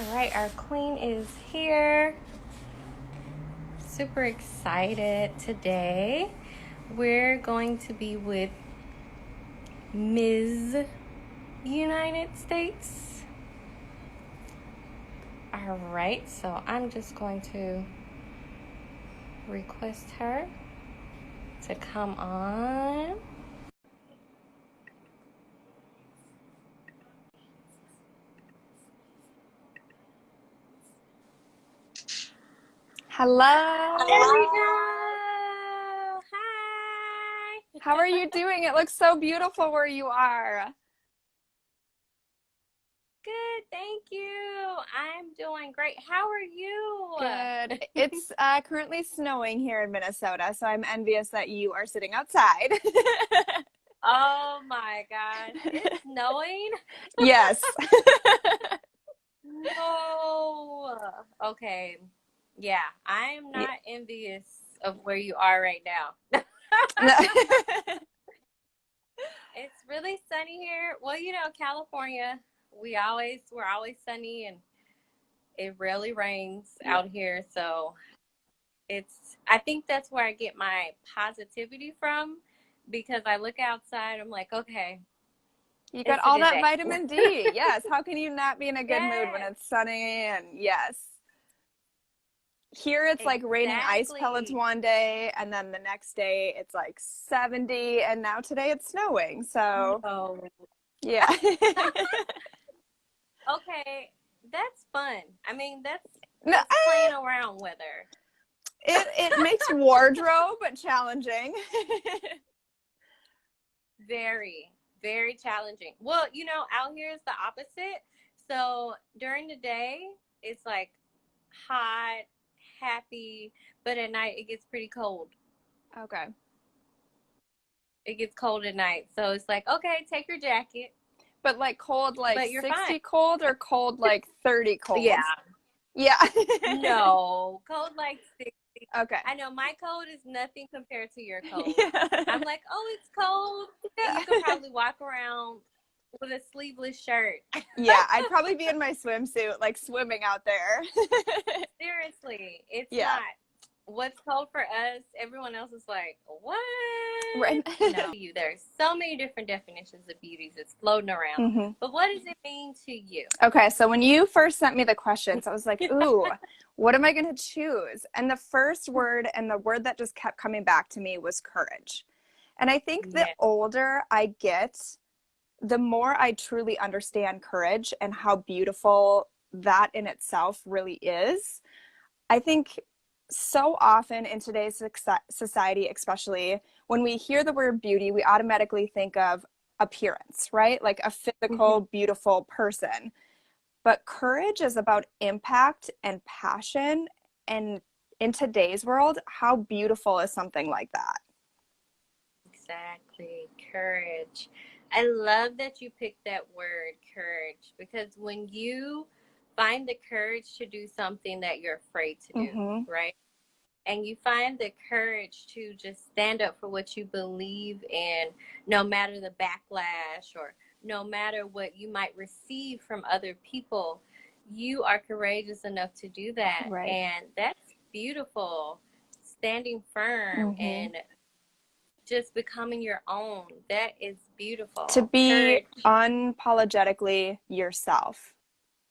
All right, our queen is here. Super excited today. We're going to be with Ms. United States. All right, so I'm just going to request her to come on. Hello. There we go. Hi. How are you doing? It looks so beautiful where you are. Good, thank you. I'm doing great. How are you? Good. It's currently snowing here in Minnesota, so I'm envious that you are sitting outside. Oh my gosh, it's snowing? Yes. No. Okay. Yeah, I'm Yeah. not envious of where you are right now. It's really sunny here. Well, California, we're always sunny and it rarely rains out here, so I think that's where I get my positivity from because I look outside, I'm like, okay, You got it's a all good that day. vitamin D. Yes. How can you not be in a good mood when Yes, it's sunny? And yes. Here it's like raining ice pellets exactly. one day, and then the next day it's like 70, and now today it's snowing. So, No. yeah. Okay, that's fun. I mean, No, it's playing around weather. it makes wardrobe challenging. Very, very challenging. Well, out here is the opposite. So during the day, it's like hot, happy, but at night it gets pretty cold. Okay. It gets cold at night. So it's like, okay, take your jacket, But like cold, like but you're fine. 60 cold or cold, like 30 Yeah. cold? Yeah. No, cold like 60. Okay. I know my cold is nothing compared to your cold. Yeah. I'm like, oh, it's cold. And you could probably walk around with a sleeveless shirt. Yeah, I'd probably be in my swimsuit, like swimming out there. Seriously, it's Yeah. not. What's cold for us, everyone else is like, what? Right. No, there's so many different definitions of beauty that's floating around. Hmm. But what does it mean to you? Okay, so when you first sent me the questions, I was like, ooh, what am I going to choose? And the first word and the word that just kept coming back to me was courage. And I think the Yeah, older I get, the more I truly understand courage and how beautiful that in itself really is. I think so often in today's society, especially when we hear the word beauty, we automatically think of appearance, right? Like a physical, beautiful person. But courage is about impact and passion. And in today's world, how beautiful is something like that? exactly. Courage. I love that you picked that word, courage, because when you find the courage to do something that you're afraid to do, Mm-hmm. right? And you find the courage to just stand up for what you believe in, no matter the backlash or no matter what you might receive from other people, you are courageous enough to do that. Right. And that's beautiful. Standing firm Mm-hmm. and just becoming your own. That is To beautiful. be Courage. unapologetically yourself.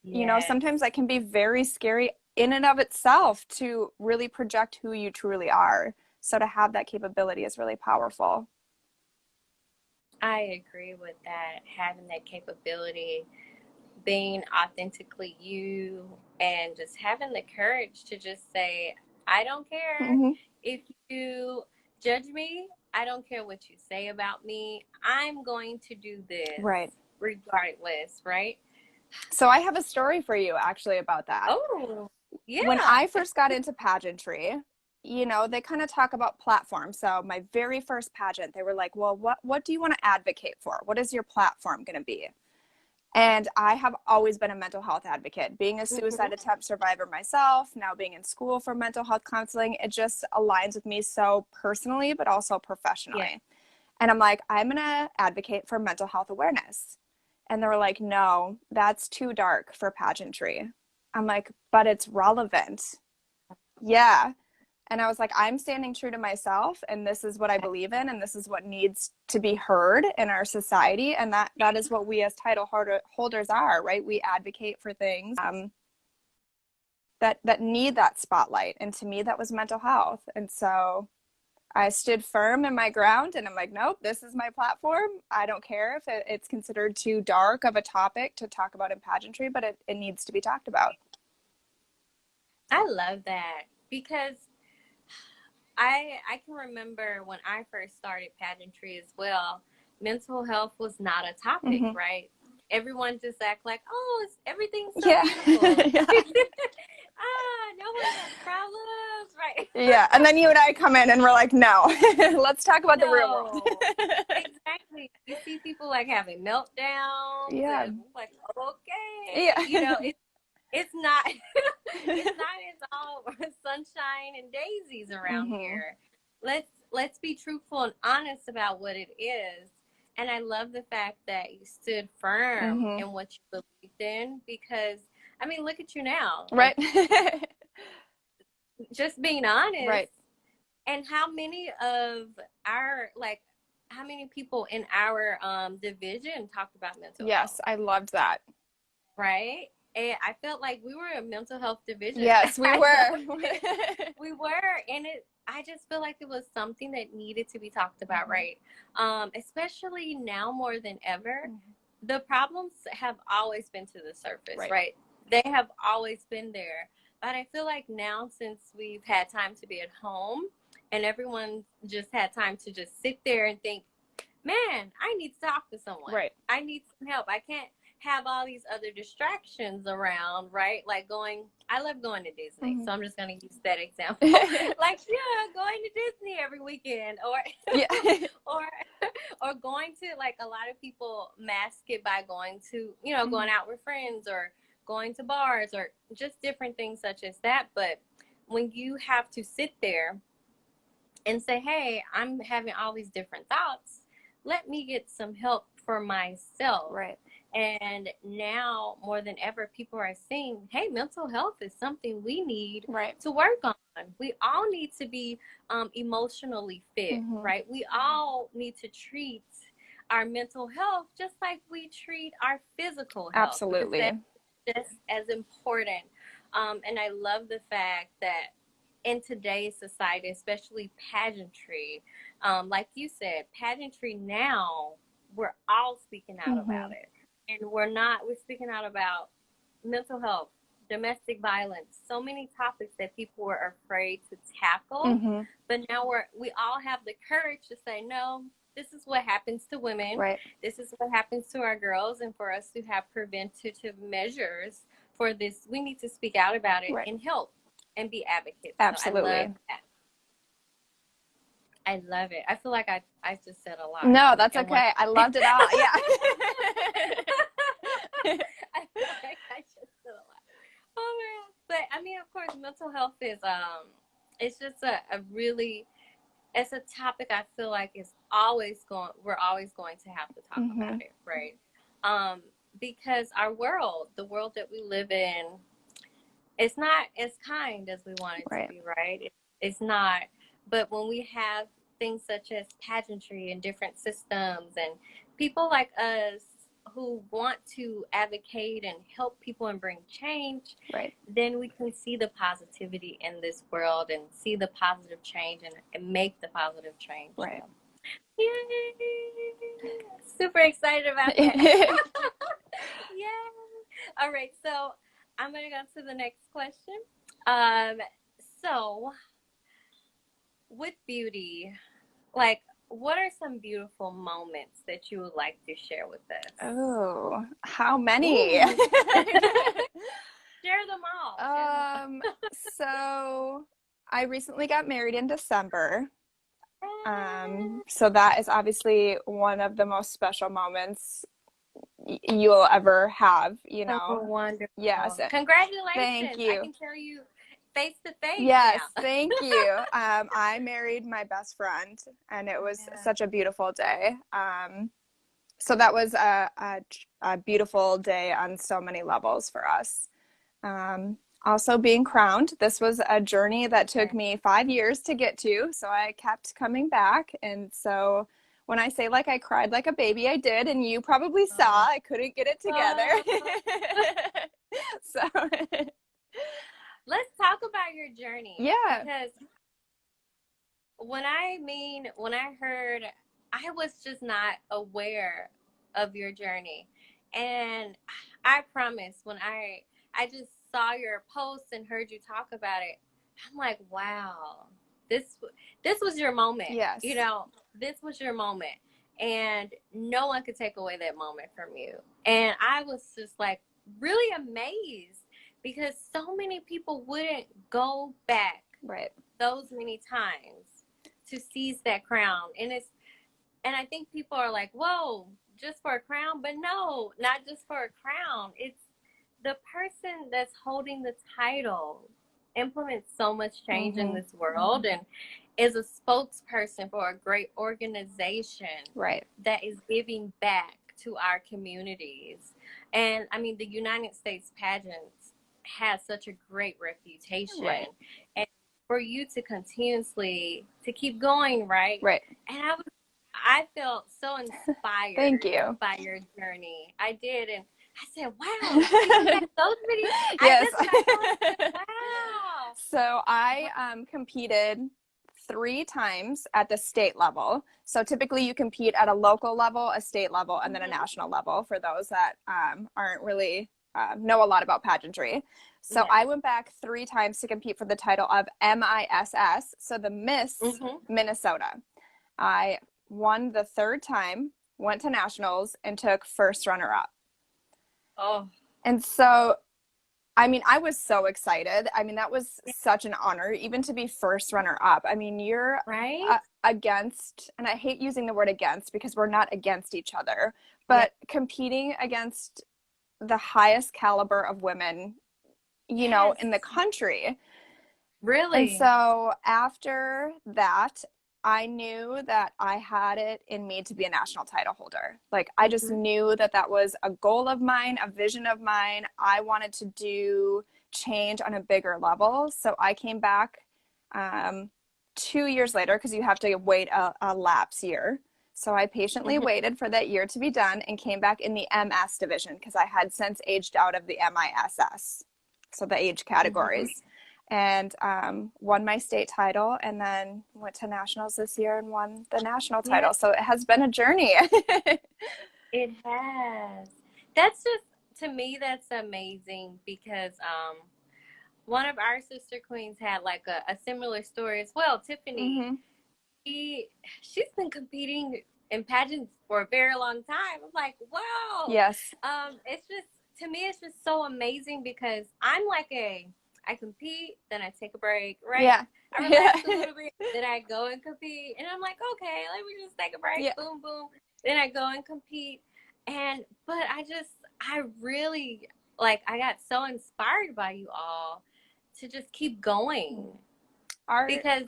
You know, Yes, sometimes that can be very scary in and of itself to really project who you truly are. So to have that capability is really powerful. I agree with that. Having that capability, being authentically you, and just having the courage to just say, I don't care Mm-hmm. if you judge me. I don't care what you say about me. I'm going to do this Right. regardless, right? So I have a story for you actually about that. Oh, When yeah. I first got into pageantry, you know, they kind of talk about platforms. So my very first pageant, they were like, well, what do you want to advocate for? What is your platform going to be? And I have always been a mental health advocate. Being a Mm-hmm. suicide attempt survivor myself, now being in school for mental health counseling, it just aligns with me so personally, but also Yeah. professionally. And I'm like, I'm going to advocate for mental health awareness. And they were like, no, that's too dark for pageantry. I'm like, but it's relevant. Yeah. And I was like, I'm standing true to myself, and this is what I believe in, and this is what needs to be heard in our society. And that is what we as holders are, right? We advocate for things that need that spotlight. And to me, that was mental health. And so I stood firm in my ground, and I'm like, nope, this is my platform. I don't care if it's considered too dark of a topic to talk about in pageantry, but it needs to be talked about. I love that because I can remember when I first started pageantry as well, mental health was not a topic, Mm-hmm. right? Everyone just act like, oh, everything's so Yeah. beautiful. Yeah. No one has problems, right? Yeah. And then you and I come in and we're like, no, let's talk about the real world. No, exactly. You see people like having meltdowns, Yeah. and like, okay, Yeah. it's not it's not as all sunshine and daisies around Mm-hmm. here. Let's be truthful and honest about what it is. And I love the fact that you stood firm Mm-hmm. in what you believed in, because I mean, look at you now. Right. Like, just being honest. Right. And how many people in our division talked about mental Yes, health, I loved that. right? And I felt like we were a mental health division. Yes, we I were. loved it. We were, and I just feel like it was something that needed to be talked about, Mm-hmm. right? Especially now more than ever. Mm-hmm. The problems have always been to the surface, Right. right? They have always been there. But I feel like now, since we've had time to be at home and everyone just had time to just sit there and think, man, I need to talk to someone. Right. I need some help. I can't have all these other distractions around, right? Like I love going to Disney. Mm-hmm. So I'm just going to use that example. Like, yeah, going to Disney every weekend, or, Yeah. or, or going to, like, a lot of people mask it by going to, Mm-hmm. going out with friends, or going to bars, or just different things such as that. But when you have to sit there and say, hey, I'm having all these different thoughts, let me get some help for myself. Right. And now more than ever, people are saying, hey, mental health is something we need Right. to work on. We all need to be emotionally fit, Mm-hmm. right? We all need to treat our mental health just like we treat our physical health, because Absolutely. that's just as important. And I love the fact that in today's society, especially pageantry, like you said, pageantry now, we're all speaking out Mm-hmm. about it. And we're speaking out about mental health, domestic violence, so many topics that people were afraid to tackle. Mm-hmm. But now we all have the courage to say, no, this is what happens to women. Right. This is what happens to our girls. And for us to have preventative measures for this, we need to speak out about it Right. and help and be advocates. So I love Absolutely. that. I love it. I feel like I just said a lot. No, that's And okay. I loved it all. Yeah. I feel like I just said a lot. Oh man. But I mean, of course, mental health is it's just a really, it's a topic I feel like we're always going to have to talk Mm-hmm. about it, right? Because the world that we live in, it's not as kind as we want it Right. to be, right? It's not. But when we have things such as pageantry and different systems, and people like us who want to advocate and help people and bring change, Right. then we can see the positivity in this world and see the positive change, and make the positive change. Right. Yay! Super excited about that. Yeah. All right. So I'm going to go to the next question. So with beauty, like, what are some beautiful moments that you would like to share with us? Oh, how many? Share them all. So I recently got married in December. So that is obviously one of the most special moments you'll ever have, So wonderful. Yes. Congratulations. Thank you. I can tell you face to face Yes, now. thank you. I married my best friend, and it was such a beautiful day. So that was a beautiful day on so many levels for us. Also being crowned. This was a journey that took Okay. me 5 years to get to, so I kept coming back. And so when I say like I cried like a baby, I did, and you probably saw Oh, I couldn't get it together. oh. So Let's talk about your journey yeah, because when I heard, I was just not aware of your journey. And I promise when I just saw your post and heard you talk about it, I'm like, wow, this this was your moment. You yes, know, this was your moment. And no one could take away that moment from you. And I was just like really amazed because so many people wouldn't go back right. those many times to seize that crown. And I think people are like, whoa, just for a crown. But no, not just for a crown. It's the person that's holding the title implements so much change in Mm-hmm. this world and is a spokesperson for a great organization Right, that is giving back to our communities. And I mean, the United States pageants has such a great reputation. right, And for you to continuously to keep going, right? right. And I felt so Thank inspired you. by your journey. I did, and I said, "Wow, she went back those videos." I Yes. That's what I thought. I said, "Wow." So I competed 3 times at the state level. So typically you compete at a local level, a state level, and then a Mm-hmm. national level for those that aren't really know a lot about pageantry. So Yeah. I went back 3 times to compete for the title of MISS, so the Miss Mm-hmm. Minnesota. I won the 3rd time, went to nationals, and took first runner up. Oh, And so I mean, I was so excited. I mean, that was such an honor, even to be first runner up. I mean, you're right? against, and I hate using the word against because we're not against each other, Yeah. but competing against the highest caliber of women, Yes. in the country. And Really. so after that, I knew that I had it in me to be a national title holder. Like, I just Mm-hmm. knew that that was a goal of mine, a vision of mine. I wanted to do change on a bigger level. So I came back 2 years later because you have to wait a lapse year. So I patiently Mm-hmm. waited for that year to be done and came back in the MS division because I had since aged out of the MISS, so the age Mm-hmm. categories, and won my state title, and then went to nationals this year and won the national Yeah, title. So it has been a journey. it has. That's just To me, that's amazing because one of our sister queens had like a similar story as well. Tiffany, Mm-hmm. she she's been competing in pageants for a very long time. I'm like, wow. Yes. It's just To me, it's just so amazing because I'm like I compete, then I take a break, right? Yeah. I Yeah. relax a little bit, then I go and compete, and I'm like, okay, let me just take a break, Yeah. boom, boom. Then I go and compete, but I really I got so inspired by you all to just keep going Our because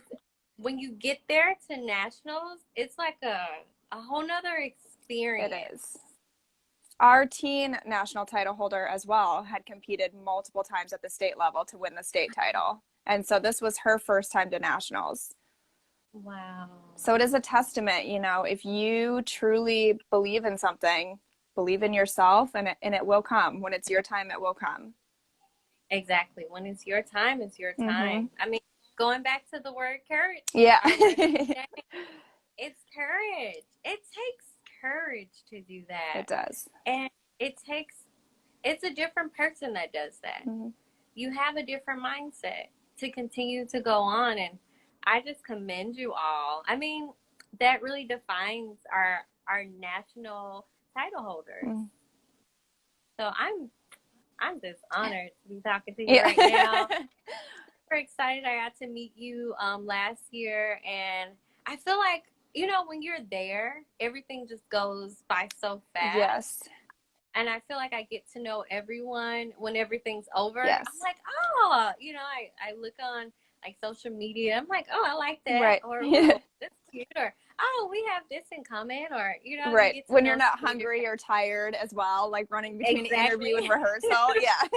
when you get there to nationals, it's like a whole nother It experience. is. Our teen national title holder as well had competed multiple times at the state level to win the state title. And so this was her first time to nationals. Wow. So it is a testament, if you truly believe in something, believe in yourself, and it will come. When it's your time, it will come. Exactly. When it's your time, it's your Mm-hmm. time. I mean, going back to the word courage, Yeah. our word of the day, it's courage. It takes courage to do that. It does. And it takes, it's a different person that does that. Mm-hmm. You have a different mindset to continue to go on. And I just commend you all. I mean, that really defines our national title holders. Mm-hmm. So I'm just honored to be talking to you Yeah. right now. Super excited I got to meet you last year, and I feel like when you're there, everything just goes by so fast. Yes. And I feel like I get to know everyone when everything's over. I'm Yes. like, oh, I look on like social media. I'm like, oh, I like that, Right. or oh, that's cute, or oh, we have this in common, or you Right. get to When you're know not some of your hungry or tired as well, like running between interview and exactly rehearsal. Yeah.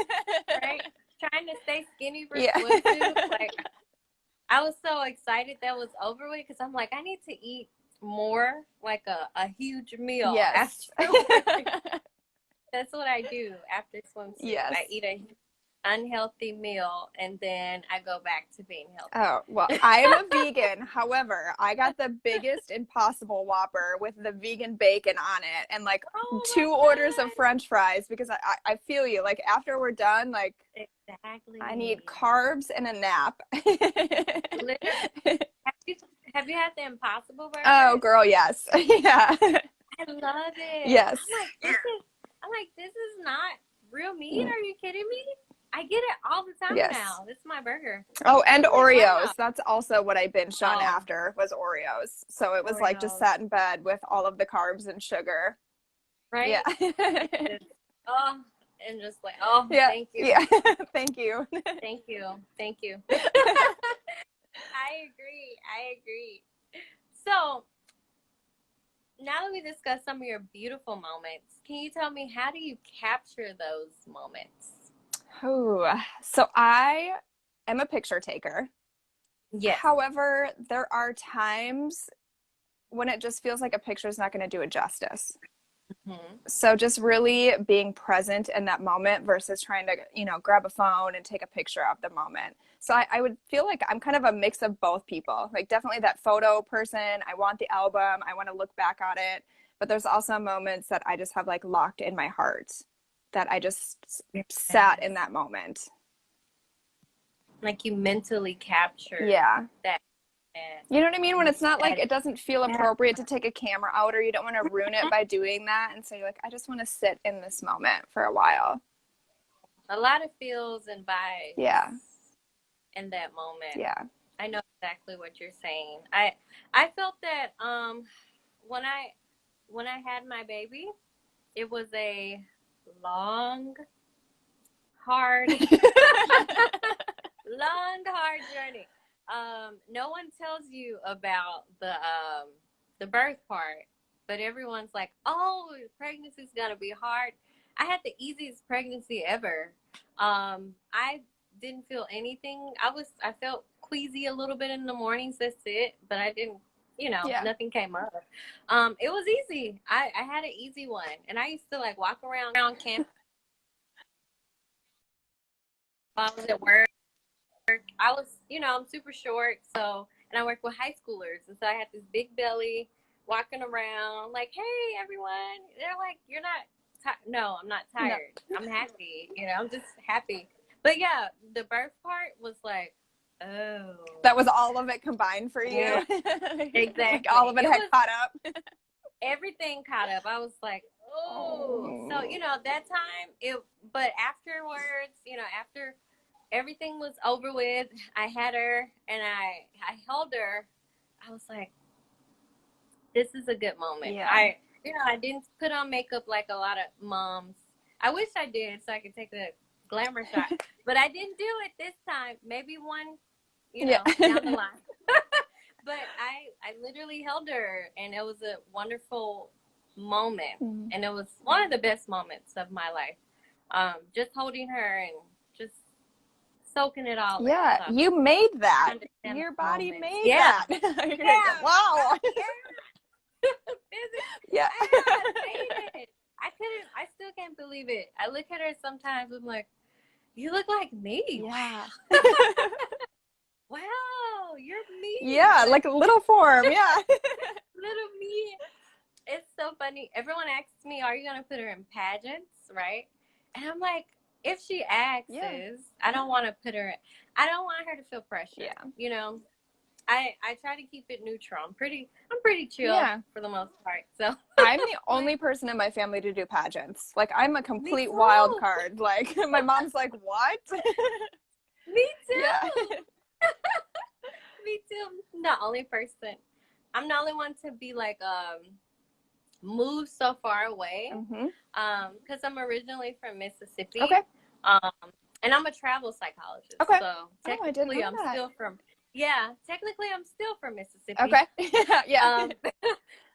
right. trying to stay skinny for Yeah. swimsuit. Like, I was so excited that was over with because I'm like, I need to eat more, like a huge meal Yes. after. That's what I do after swimsuit. Yes. I eat a unhealthy meal and then I go back to being healthy. Oh, well, I am a vegan. However, I got the biggest Impossible Whopper with the vegan bacon on it and like Oh 2 orders of French fries because I feel you. Like after we're done, like exactly. I need carbs and a nap. Literally. Have you had the Impossible Burger? Oh, girl, yes. Yeah. I love it. Yes. I'm like, this is not real meat. Are you kidding me? I get it all the time Yes. now. It's my burger. Oh, and I'm like, Oreos. wow. That's also what I binged on Oh. after was Oreos. So it was like just Oreos. sat in bed with all of the carbs and sugar. Right? Yeah. Oh, and just like, oh, Yeah. thank you. Yeah. Thank you. Thank you. Thank you. I agree. So now that we discussed some of your beautiful moments, can you tell me how do you capture those moments? Oh, so I am a picture taker. Yes. However, there are times when it just feels like a picture is not going to do it justice. Mm-hmm. So just really being present in that moment versus trying to, grab a phone and take a picture of the moment. So I would feel like I'm kind of a mix of both people. Like definitely that photo person. I want the album. I want to look back on it. But there's also moments that I just have like locked in my heart that I just sat in that moment. Like you mentally capture that. You know what I mean? When it's not like it doesn't feel appropriate to take a camera out or you don't want to ruin it by doing that. And so you're like, I just want to sit in this moment for a while. A lot of feels and vibes. Yeah. In that moment. Yeah. I know exactly what you're saying. I felt that when I had my baby, it was a long, hard journey. No one tells you about the birth part, but everyone's like, "Oh, pregnancy's gonna be hard." I had the easiest pregnancy ever. I didn't feel anything. I felt queasy a little bit in the mornings. That's it, but I didn't. Nothing came up. It was easy. I had an easy one, and I used to like walk around campus. I was at work. I was, I'm super short, so, and I work with high schoolers, and so I had this big belly walking around, like, hey, everyone. They're like, you're not, no, I'm not tired. No. I'm happy, I'm just happy. But yeah, the birth part was like, oh. That was all of it combined for you? Yeah. Exactly. Like all of it had caught up? Everything caught up. I was like, oh. So, that time, but afterwards, after everything was over with, I had her and I held her. I was like, this is a good moment. Yeah. I didn't put on makeup like a lot of moms. I wish I did so I could take a glamour shot, but I didn't do it this time. Maybe one, down the line. But I literally held her and it was a wonderful moment. Mm-hmm. And it was one of the best moments of my life. Just holding her and just soaking it all. Yeah, you made that. Your body made that. Yeah. Wow. Yeah. I made it. I still can't believe it. I look at her sometimes, I'm like, you look like me. Yeah. Wow, you're me. Yeah, like a little form. Yeah. Little me. It's so funny. Everyone asks me, are you going to put her in pageants, right? And I'm like, if she asks, I don't want to put her in. I don't want her to feel pressure. Yeah. I try to keep it neutral. I'm pretty chill for the most part. So I'm the only person in my family to do pageants. Like I'm a complete wild card. Like my mom's like, what? Me too. Yeah. Me too. I'm the only person. I'm the only one to be like moved so far away. Because I'm originally from Mississippi. Okay. And I'm a travel psychologist. Okay. So technically I'm still from Mississippi. Okay. Yeah.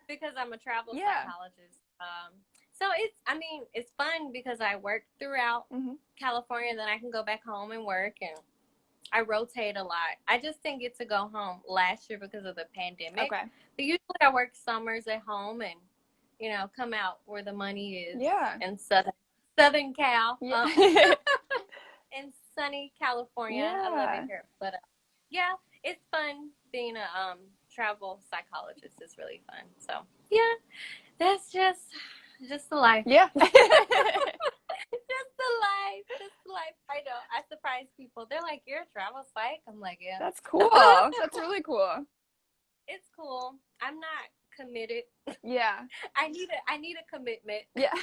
Because I'm a travel psychologist. So I mean, it's fun because I work throughout California, then I can go back home and work, and I rotate a lot. I just didn't get to go home last year because of the pandemic. Okay. But usually I work summers at home and, come out where the money is. Yeah. In Southern Cal. Yeah. In sunny California. Yeah. I love it here. But yeah, it's fun being a travel psychologist. It's really fun. So yeah, that's just the life. Yeah. Just the life. Just the life. I know. I surprise people. They're like, "You're a travel psych?" I'm like, "Yeah." That's cool. That's really cool. It's cool. I'm not committed. Yeah. I need a commitment. Yeah.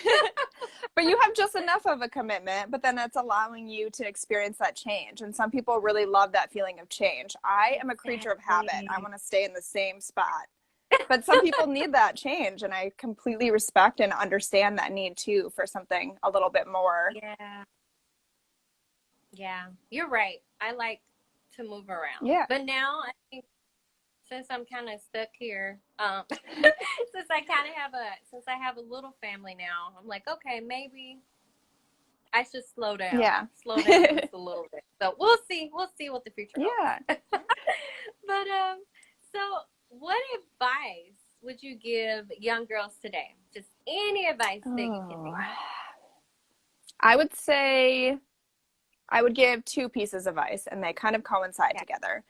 But you have just enough of a commitment, but then that's allowing you to experience that change. And some people really love that feeling of change. I am a creature of habit. I want to stay in the same spot. But some people need that change, and I completely respect and understand that need too for something a little bit more. Yeah. Yeah. You're right. I like to move around. Yeah. But now I think since I'm kind of stuck here, since I have a little family now, I'm like, okay, maybe I should slow down. Yeah. Slow down just a little bit. So we'll see what the future holds. Yeah. But so what advice would you give young girls today? Just any advice that you can think of. I would say I would give two pieces of advice, and they kind of coincide together.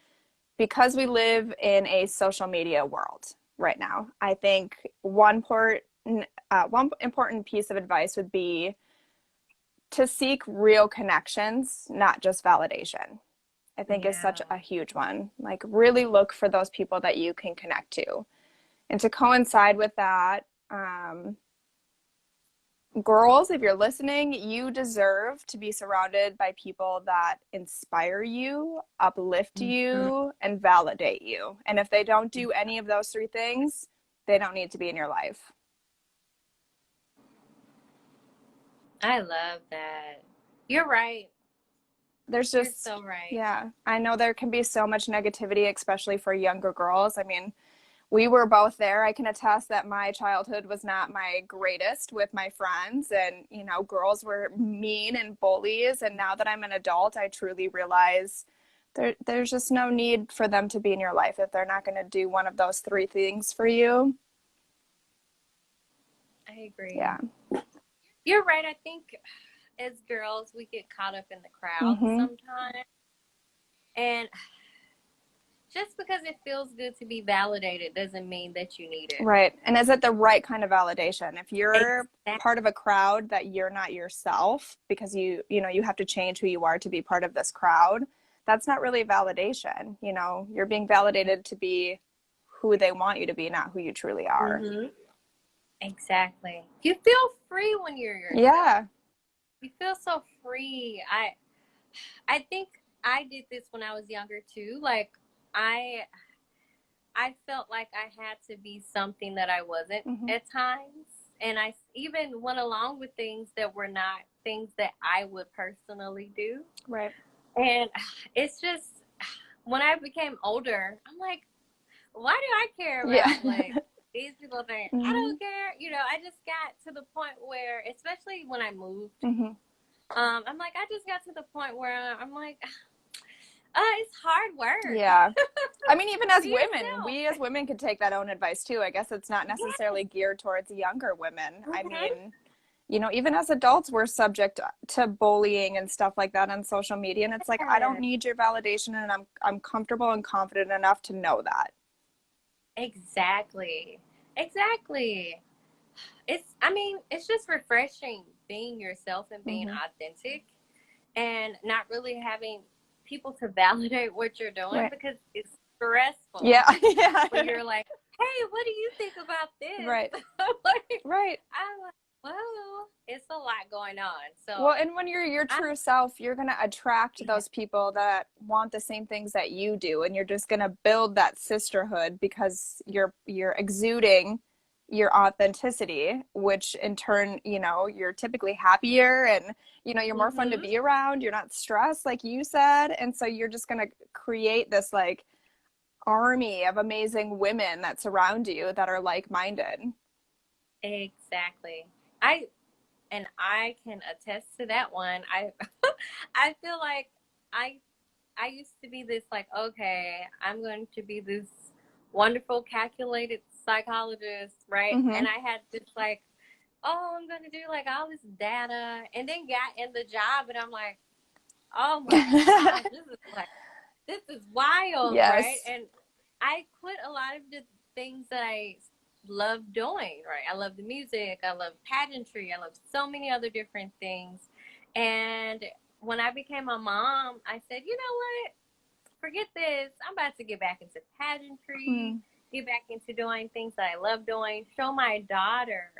Because we live in a social media world right now, I think one important piece of advice would be to seek real connections, not just validation. I think is such a huge one. Like, really look for those people that you can connect to. And to coincide with that, girls, if you're listening, you deserve to be surrounded by people that inspire you, uplift you, and validate you. And if they don't do any of those three things, they don't need to be in your life. I love that. You're right. You're so right. Yeah, I know there can be so much negativity, especially for younger girls. I mean, we were both there. I can attest that my childhood was not my greatest with my friends, and girls were mean and bullies. And now that I'm an adult, I truly realize there's just no need for them to be in your life if they're not going to do one of those three things for you. I agree. Yeah. You're right. I think as girls, we get caught up in the crowd sometimes. And just because it feels good to be validated doesn't mean that you need it. Right. And is it the right kind of validation? If you're part of a crowd that you're not yourself because you have to change who you are to be part of this crowd, that's not really validation. You're being validated to be who they want you to be, not who you truly are. Exactly. You feel free when you're yourself. Yeah. You feel so free. I think I did this when I was younger too. Like, I felt like I had to be something that I wasn't at times. And I even went along with things that were not things that I would personally do. Right. And it's just, when I became older, I'm like, why do I care about like these people think? I don't care. I just got to the point where, especially when I moved, I'm like, I just got to the point where I'm like, it's hard work. Yeah. I mean, even as women, we as women could take that own advice too. I guess it's not necessarily geared towards younger women. I mean, even as adults, we're subject to bullying and stuff like that on social media. And it's like, I don't need your validation, and I'm comfortable and confident enough to know that. Exactly. It's just refreshing being yourself and being authentic and not really having people to validate what you're doing because it's stressful. Yeah. When you're like, hey, what do you think about this? Right. Right. I'm like, well, it's a lot going on. So well, and when you're your true self, you're going to attract those people that want the same things that you do, and you're just going to build that sisterhood because you're exuding your authenticity, which in turn, you're typically happier, and you're more fun to be around. You're not stressed, like you said, and so you're just going to create this like army of amazing women that surround you that are like-minded. Exactly. I and I can attest to that one. I I feel like I I used to be this like, okay, I'm going to be this wonderful calculated psychologist, right? Mm-hmm. And I had this like, oh, I'm going to do like all this data, and then got in the job, and I'm like, oh my gosh, this is wild, right? Yes. And I quit a lot of the things that I love doing, right? I love the music, I love pageantry, I love so many other different things. And when I became a mom, I said, you know what? Forget this. I'm about to get back into pageantry, Mm. get back into doing things that I love doing, show my daughter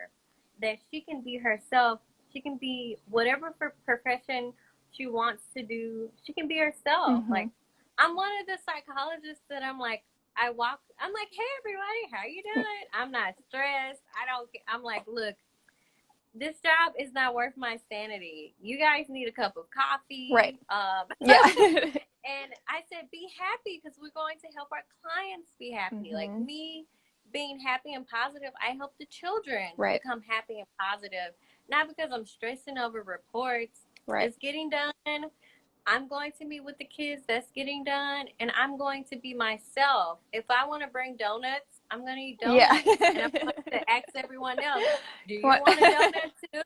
that she can be herself. She can be whatever profession she wants to do. She can be herself. Mm-hmm. Like, I'm one of the psychologists that I'm like, hey, everybody, how you doing? I'm not stressed. I don't, I'm like, look, this job is not worth my sanity. You guys need a cup of Right. coffee. Yeah. And I said, be happy because we're going to help our clients be happy. Like Mm-hmm. me being happy and positive, I help the children Right. become happy and positive. Not because I'm stressing over reports. Right. It's getting done. I'm going to meet with the kids that's getting done, and I'm going to be myself. If I want to bring donuts, I'm going to eat Yeah. donuts. And I'm going to ask everyone else, do you What? want a donut too?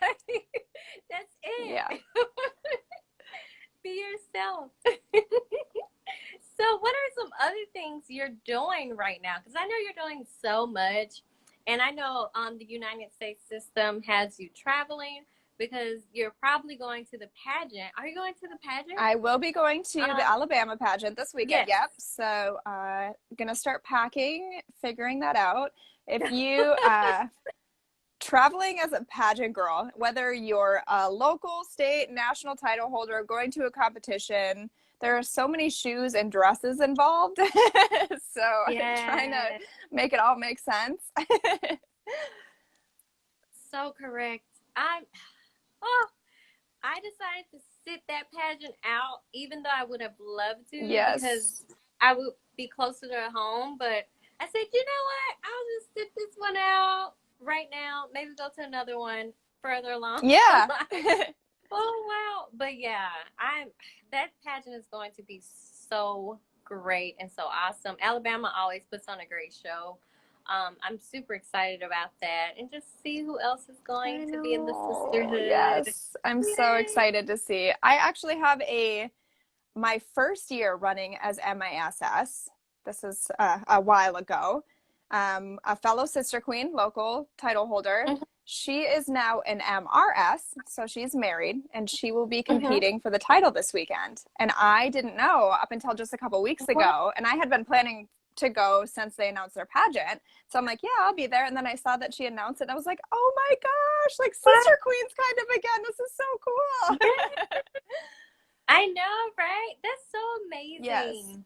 Like, that's Yeah. it. Be yourself. So, what are some other things you're doing right now? Because I know you're doing so much, and I know the United States system has you traveling because you're probably going to the pageant. Are you going to the pageant? I will be going to the Um, Alabama pageant this weekend. yes. Yep. So, gonna start packing, figuring that out. If you traveling as a pageant girl, whether you're a local, state, national title holder, going to a competition, there are so many shoes and dresses involved. So, trying to Yeah. make it all make sense. So correct. Oh, I decided to sit that pageant out, even though I would have loved to Yes. because I would be closer to home. But I said, you know what? I'll just sit this one out right now. Maybe go to another one further along the Yeah. line. Oh wow! But yeah, I'm. That pageant is going to be so great and so awesome. Alabama always puts on a great show. I'm super excited about that, and just see who else is going I to be in the know. sisterhood. Yes. I'm so Yay! excited to see. I actually have my first year running as MISS. This is a while ago. A fellow Sister Queen, local title holder. Mhm, She is now an MRS, so she's married, and she will be mhm. competing for the title this weekend. And I didn't know up until just a couple weeks What? ago, and I had been planning to go since they announced their pageant. So I'm like, yeah, I'll be there. And then I saw that she announced it, and I was like, oh my gosh, like What? Sister Queens kind of again. This is so cool. Yeah, I know, right? That's so Yes. amazing.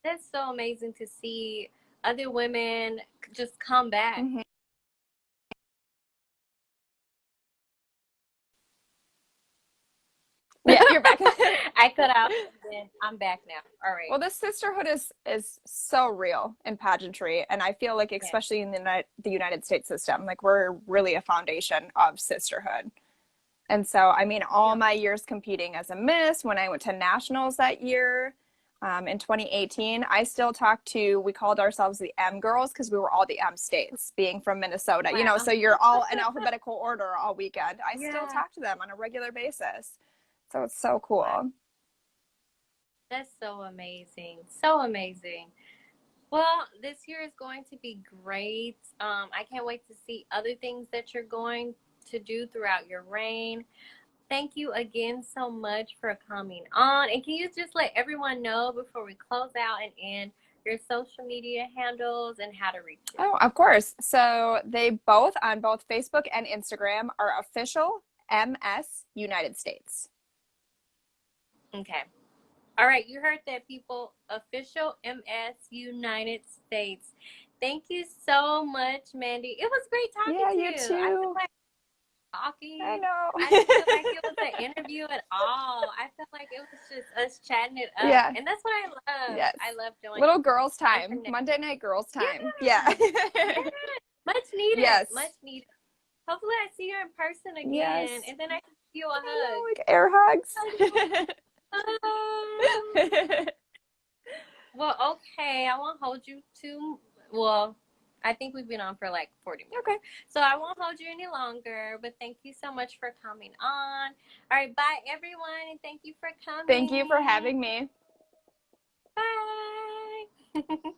That's so amazing to see other women just come back. Mhm. Yeah, you're back. I cut out and then I'm back now. All right. Well, this sisterhood is so real in pageantry, and I feel like, Yes. especially in the United States system, like we're really a foundation of sisterhood. And so, I mean, all Yep. my years competing as a Miss, when I went to nationals that year in 2018, I still talk to. We called ourselves the M girls because we were all the M states, being from Minnesota. You know, Wow. so you're all in alphabetical order all weekend. I still Yeah. talk to them on a regular basis, so it's so Wow. cool. That's so amazing. So amazing. Well, this year is going to be great. I can't wait to see other things that you're going to do throughout your reign. Thank you again so much for coming on. And can you just let everyone know before we close out and end your social media handles and how to reach you? Oh, of course. So they both on both Facebook and Instagram are official MS United States. Okay. All right. You heard that, people. Official MS United States. Thank you so much, Mandy. It was great talking Yeah, to you you. I feel too. like I talking. I didn't feel like know. it was an interview at all. I felt like it was just us chatting it up. Yeah. And that's what I love. Yes. I love doing Little girls' time. unconnected. Monday night girls' time. Yeah. Yeah. Yeah. Much needed. Yes. Much needed. Hopefully I see you in person again. Yes. And then I can give you a I hug. know, like air hugs. Well, okay. I won't hold you too. Well, I think we've been on for like 40 minutes. Okay. So I won't hold you any longer, but thank you so much for coming on. All right. Bye, everyone. And thank you for coming. Thank you for having me. Bye.